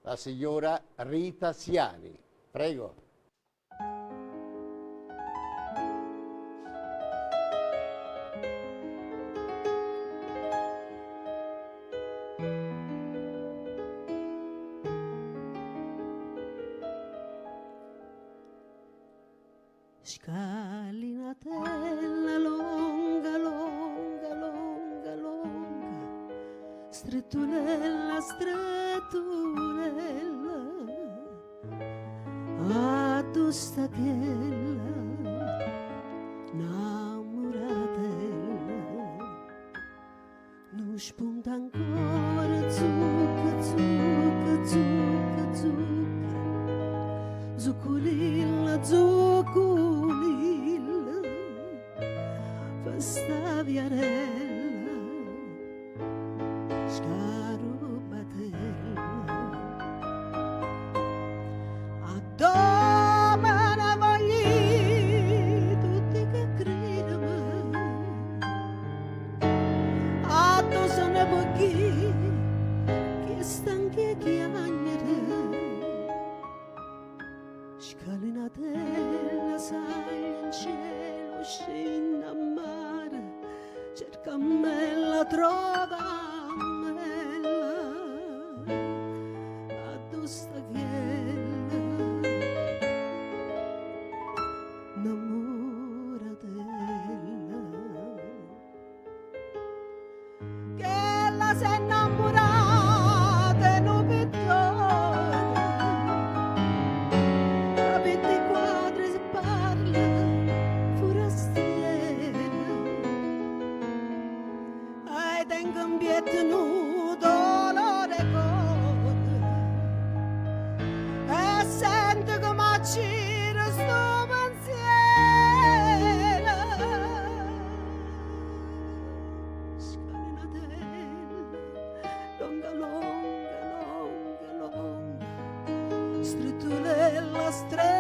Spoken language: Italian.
la signora Rita Siani. Prego. Scalinatella longa, longa, longa, longa, strettunella, strettunella, addostatella, innamoratella, non spunta ancora zucca, zucca, zucca, zucca, zuccolilla, zuccolilla, questa viarella, scarubatella, addomana vogli tutti che gridano, addo sono pochi che stanchi chiagnere, scalinatella sai in cielo scende a mare, cerca me la trova mella, addosta chiella, innamoratella, che la sei innamorata in un pittore, capiti quadri si parla forastiera, e tengo un bietto nudo dolore cuore, e sento come accira sto pensiero, scalinatella longa, longa, longa, longa, strettunella, strettunella,